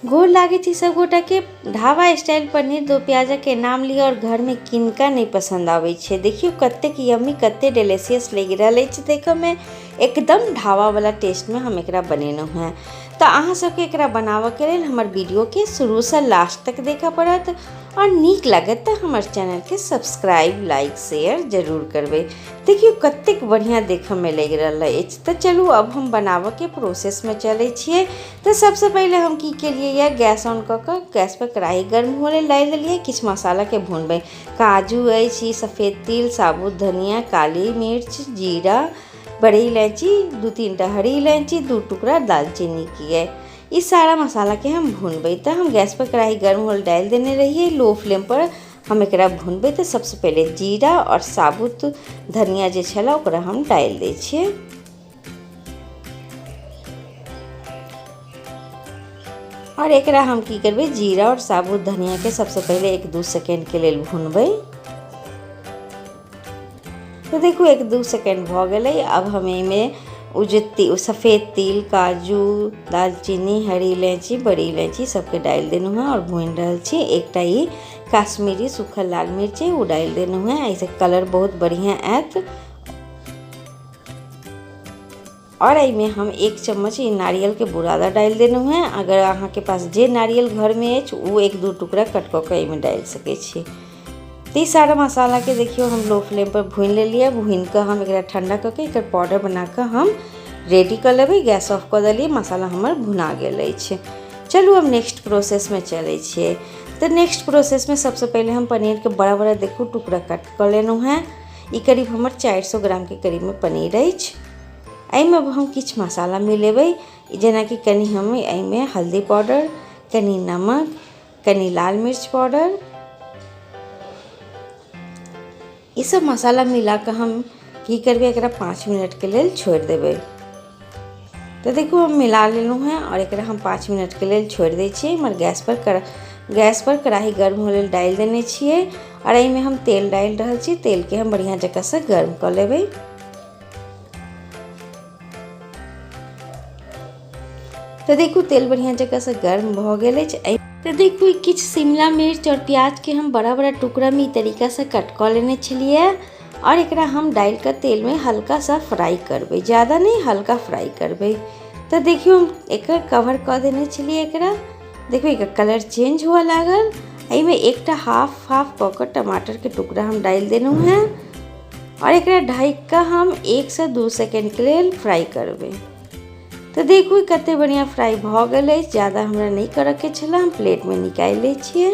गोर लागे थी सब गोटा के। ढाबा स्टाइल पनीर दो प्याजा के नाम लिया और घर में किनका नहीं पसंद आवे छे। देखियो कत्ते यम्मी कत्ते डिलीशियस लग रहा है। देखो मैं एकदम ढाबा वाला टेस्ट में हम एकरा बनेलहुँ हैं। तो अहाँ सबके एकरा बनावे के लेल हमर वीडियो के शुरू से लास्ट तक देखा पड़त और नीक लगत तो हमर चैनल के सब्सक्राइब लाइक शेयर जरूर करबे। देखियो कत्तेक बढ़िया देखे में लग रहा है। तो चलू अब हम बनावे के प्रोसेस में चले छिए। तो सबसे पहले हम की केलिए या गैस ऑन क के गैस पर कढ़ाई गर्म होले डाल दिलिए। किछ मसाला के भूनबे। काजू अछि, सफ़ेद तिल, साबुत धनिया, काली मिर्च, जीरा, बड़ी इलायची, 2-3 हरी इलायची, 2 टुकड़ा दालचीनी की है। इस सारा मसाला के हम भूनबे। तो हम गैस पर कढ़ाई गर्म होल डाल देने रहिए। लो फ्लेम पर हम एकरा भूनबे। तो सबसे पहले जीरा और साबुत धनिया जे छला ओकरा हम डाल दै छिए। और एकरा हम की करबे, जीरा और साबुत धनिया के सबसे पहले 1-2 सेकेंड के लिए भूनबे। तो देखो 1-2 सेकेंड भ गए। अब हम में सफ़ेद तिल, काजू, दालचीनी, हरी इलायची, बड़ी इलायची सबके डाल देनु है और भून रहा छी। एकटा ये काश्मीरी सूखल लाल मिर्च है वो डाल देनु है। ऐसे कलर बहुत बढ़िया आयत। और में हम 1 चम्मच नारियल के बुरादा डाल देनु है। अगर अहाँ के पास जे नारियल घर में है वो 1-2 टुकड़ा कट के में डाल सके छी। तो सारा मसाला के देखियो हम लो फ्लेम पर भून ले लिया। भून कर हम एक ठंडा करके एक पाउडर बना कर हम रेडी कर लेबे। गैस ऑफ कर दिलिए। मसाला हमार भुना गए। चलू अब नेक्स्ट प्रोसेस में चले छिए। तो नेक्स्ट प्रोसेस में सबसे पहले हम पनीर के बड़ा बड़ा देखो टुकड़ा कट कर लेनु है। ई करीब हमार 400 ग्राम के करीब में पनीर अछि। एहिमे अब हम किछ मसाला मिलेबै। जेना कि कनी हम एहिमे हल्दी पाउडर, कनी नमक, कनी लाल मिर्च पाउडर, ये सब मसाला मिला कर हम की करबे, एकरा 5 मिनट के लिए छोड़ देबे। तो देखो हम मिला लेलू हैं और एकरा हम 5 मिनट के लिए छोड़ दे छिए। मर गैस पर कढ़ाई गर्म होले डाल देने छिए। और एहिमे हम तेल डाल रहा छी। तेल के हम बढ़िया जगह से गर्म कर लेबे। तो देखो तेल बढ़िया जगह से गर्म भ गेल। तो देखो किछ शिमला मिर्च और प्याज के हम बड़ा बड़ा टुकड़ा में तरीका से कट कर लेने छलिए। और एकरा हम डाल कर तेल में हल्का सा फ्राई करबे, ज़्यादा नहीं हल्का फ्राई करबे। तो देखियो हम एक कवर कर देने छलिए। एकरा देखो एक कलर चेंज हुआ लागल। एहिमे एकटा हाफ कऽ टमाटर के टुकड़ा हम डाल देनु है। और एकरा ढक कर हम 1 से 2 सेकेंड के लिए फ्राई करबे। तो देखो कते बढ़िया फ्राई भ गए। ज़्यादा हमरा नहीं करे के छला। हम प्लेट में निकाल ले छिए।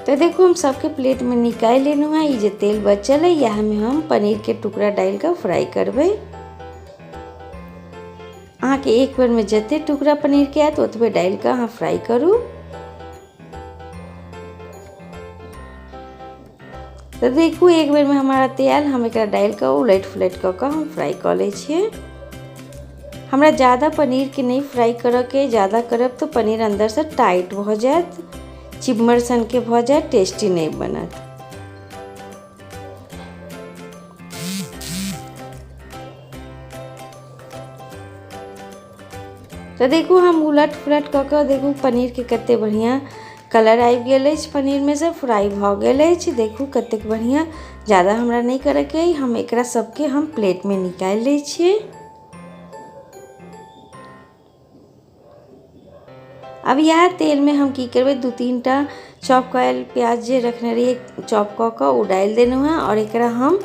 तो देखो हम सबके प्लेट में निकाल लेनु है। ये जो तेल बचल है यह में हम पनीर के टुकड़ा डाल कर फ्राई करबे। अहाँ के एक बार में जते टुकड़ा पनीर के आयत ओतबे डाल कर अहाँ फ्राई करू। तो देखो एक बार में हमारा तेल हम एक डाल कर उलट फुलट कर हम फ्राई कर ले छिए। हमरा ज़्यादा पनीर के नहीं फ्राई करे के, ज़्यादा करब तो पनीर अंदर से टाइट हो जात, चिमर सन के भ जाए, टेस्टी नहीं बनत। तो देखो हम उलट फुलट कर देखो पनीर के कते बढ़िया कलर आबि गेल। पनीर में से फ्राई भ गेल। देखो कतेक बढ़िया। ज़्यादा हमरा नहीं करे के। हम एकरा सबके हम प्लेट में निकाल ले छिए। अब यह तेल में हम की करबे, 2-3 चॉप कयल प्याज जे रखने रहिए चॉप कर वो डाल देनु है। और एकरा हम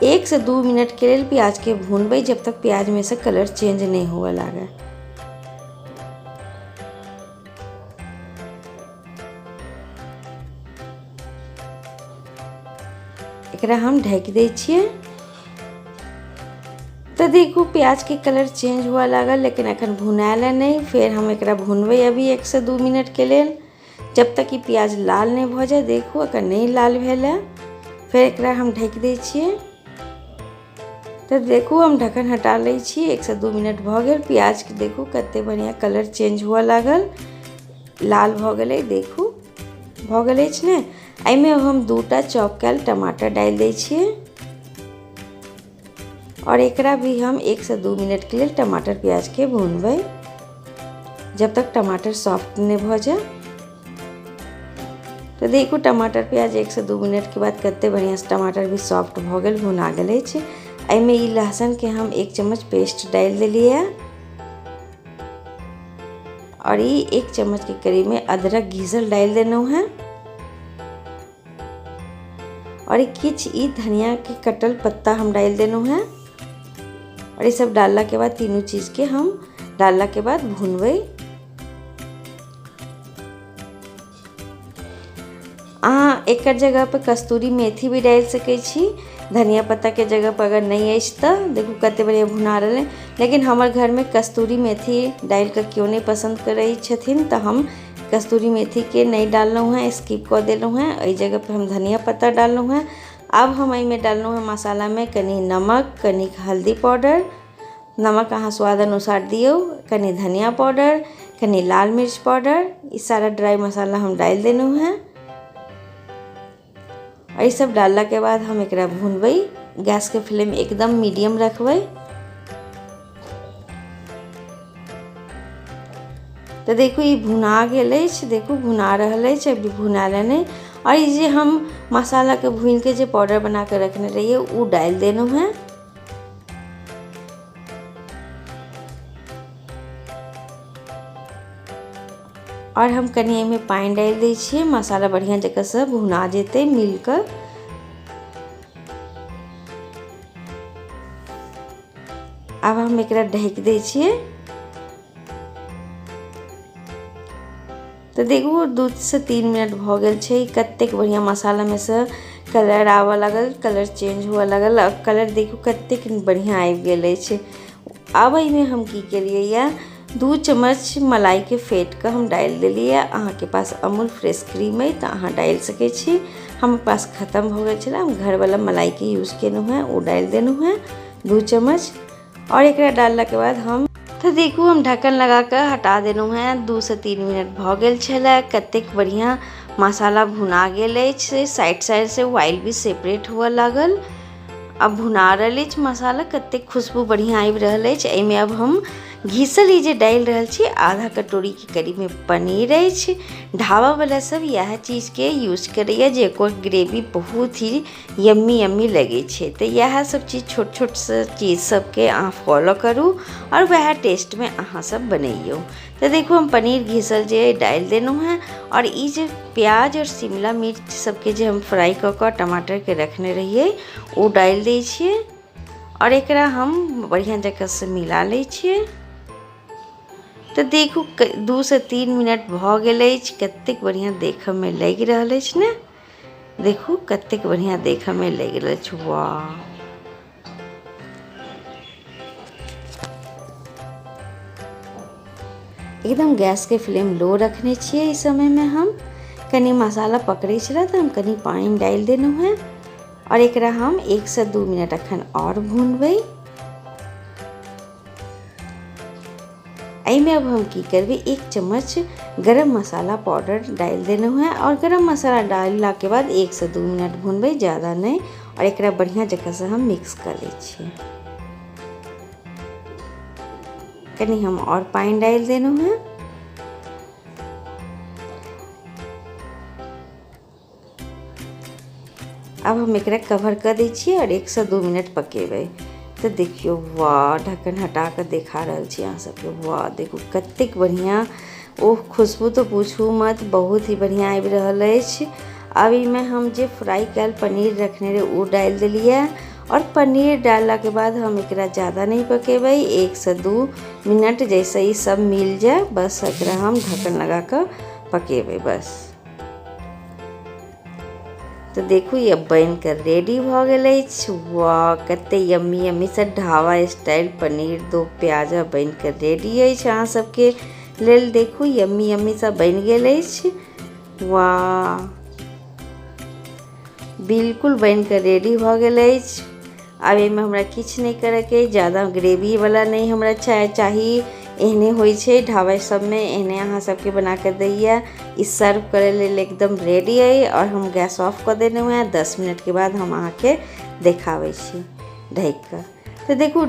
1 से 2 मिनट के लिए प्याज के भूनबे जब तक प्याज में से कलर चेंज नहीं हुआ लागे। एकरा हम ढक दे छिए। तो देखो प्याज के कलर चेंज हुआ लागल लेकिन अखन भुनायल नहीं। फिर हम एकरा भूनबे अभी 1 से 2 मिनट के लिए जब तक कि प्याज लाल नहीं भ जाए। देखो अगर नहीं लाल भेल है फिर एकरा हम ढक दे छिए। तो देखो हम ढक्कन हटा ले छिए। 1 से 2 मिनट भ गेल। प्याज के देखो कते बढ़िया कलर चेंज हुआ लागल, लाल भ गेलै। देखो भ गेल ने। एहिमे हम 2 चॉप कयल टमाटर डाल दै छिए। और एकरा भी हम 1 से 2 मिनट के लिए टमाटर प्याज के भूनबै जब तक टमाटर सॉफ्ट नहीं भ जाए। तो देखो टमाटर प्याज 1 से 2 मिनट के बाद कते बढ़िया से टमाटर भी सॉफ्ट भ गेल, भुना गेल छै। एहिमे ई लहसुन के हम 1 चम्मच पेस्ट डाल देलिए और ये 1 चम्मच के करीब में अदरक घिसल डाल देना है और किछ ई धनिया के कटल पत्ता हम डाल देना है और ये सब डालला के बाद तीनों चीज के हम डालला के बाद भूनबै। अहाँ एक जगह पे कस्तूरी मेथी भी डाल सके छी, धनिया पत्ता के जगह पर अगर नहीं है तो देखो कते बढ़िया भुना रहे। लेकिन हमारे घर में कस्तूरी मेथी डाल कर क्यों नहीं पसंद करे छथिन तो हम कस्तूरी मेथी के नहीं डालना है, स्किप कर देना है। इस जगह पे हम धनिया पत्ता डालना है। अब हम इसमें डालना है मसाला में कनी नमक, कनी हल्दी पाउडर, नमक अहाँ स्वाद अनुसार दियो, कनी धनिया पाउडर, कनी लाल मिर्च पाउडर, ये सारा ड्राई मसाला हम डाल देना है। और ये सब डालला के बाद हम एकरा भूनबै। गैस के फ्लेम एकदम मीडियम रखबै। तो देखो ये भुना गेल छै, देखो भुना रहल छै, अभी भुनाल नहीं। और ये जे हम मसाला के भून के जे पाउडर बना के रखने रहिए वो डाल देना है। और हम कनी में पानी डाल दै छियै, मसाला बढ़िया जगह से भुना जेते मिलकर। अब हम एकरा ढक दै छियै। तो देखो 2 से 3 मिनट भ गेल छै। कतेक बढ़िया मसाला में से कलर आवा लगल, कलर चेंज हुआ लगल। अब कलर देखो कतेक बढ़िया आबि गेल छै। अब एहिमे हम की केलिए या 2 चम्मच मलाई के फेट के हम डाल देलिए। अहाँ के पास अमूल फ्रेश क्रीम है तो अहाँ डाल सके छी। हमारे पास खत्म हो गए छला, हम घर वाला मलाई के यूज केनु है, वो डाल देनु है 2 चम्मच। और एकरा डालला के बाद हम तो देखू हम ढक्कन लगा कर हटा देनु है। 2 से 3 मिनट भ गेल छला। कतेक बढ़िया मसाला भुना गेल छै, साइड से ऑयल भी सेपरेट हुआ लागल। अब भुना रहल छै मसाला, कतेक खुशबू बढ़िया आबि रहल छै। एहिमे अब हम घिसल जे डाल रहल छी आधा कटोरी के करीब में पनीर अछि। ढाबा वाला सब यह चीज के यूज करैया जेको ग्रेवी बहुत ही यम्मी लगे छै। तो यह सब चीज छोट छोट से चीज सबके अहाँ फॉलो करू और वह टेस्ट में अहाँ सब बनैयो। तो देखो हम पनीर घिसल जे डाल देना है और ये जो प्याज और शिमला मिर्च सबके जे हम फ्राई कर टमाटर के रखने रहिए वो डाल दै छियै और एकरा हम बढ़िया जगह से मिला लै छियै। तो देखू 2 से 3 मिनट भ गेल अछि। कतेक बढ़िया देख में लग रहल अछि ने, देखू कतेक बढ़िया देख में लग रहल अछि। वाह, एकदम गैस के फ्लेम लो रखने छियै। इस समय में हम कनी मसाला पकड़े छला तो हम कनी पानी डाल देनु है और एकरा हम 1 से 2 मिनट अखन और भूनबै। एहिमे अब हम की करबै, 1 चम्मच गरम मसाला पाउडर डाल देना है और गरम मसाला डालला के बाद 1 से 2 मिनट भूनबै, ज़्यादा नहीं। और एकरा बढ़िया जगह से हम मिक्स कर लै छियै। कनी हम और पानी डाल देना है। अब हम एकरा कवर कर दै छियै और 1 से 2 मिनट पकेबै। तो देखियो वाह, ढक्कन हटा कर देखा रहल छी अहाँ सबके। वाह देखो कतेक बढ़िया, ओह खुशबू तो पूछू मत, बहुत ही बढ़िया आबि रहल अछि। अब इमे हम जे फ्राई कैल पनीर रखने रहे वो डाल देलिए और पनीर डालला के बाद हम एकरा ज़्यादा नहीं पकेबै, 1 से 2 मिनट जैसे ही सब मिल जाए बस एकरा हम ढक्कन लगा कर पकेबै बस। तो देखू ये बन कर रेडी भ गेल अछि। वाह कते यम्मी से ढाबा स्टाइल पनीर दो प्याजा बन कर रेडी अछि अहाँ सबके लेल। देखू यम्मी सा बन गेल अछि। वाह बिल्कुल बन कर रेडी भ गेल अछि। अब एहिमे हमरा किछु नहीं करे के, ज़्यादा ग्रेवी वाला नहीं हमरा चाहिए। एहने होइ छै ढाबा सब में, एहने अहाँ सबके बना कर दैया। इस सर्व करे लेल एकदम रेडी है और हम गैस ऑफ कर देने हुए हैं। 10 मिनट के बाद हम अहाँ के देखावे छी ढक कर। तो देखू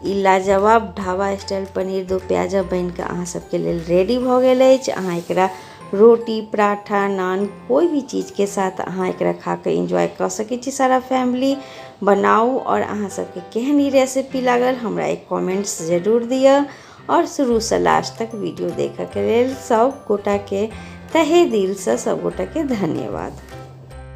ई लाजवाब ढाबा स्टाइल पनीर दो प्याजा बन के अहाँ सबके लेल रेडी भ गेल अछि। अहाँ एकरा रोटी, पराठा, नान कोई भी चीज़ के साथ अहाँ एकरा खा के एंजॉय कर सकै छी। सारा फैमिली बनाऊ और अहाँ सबके केहन ई रेसिपी लागल हमरा एक कमेंट्स जरूर दिया। और शुरू से लास्ट तक वीडियो देखा के लेल सब गोटा के तहे दिल से सब गोटा के धन्यवाद।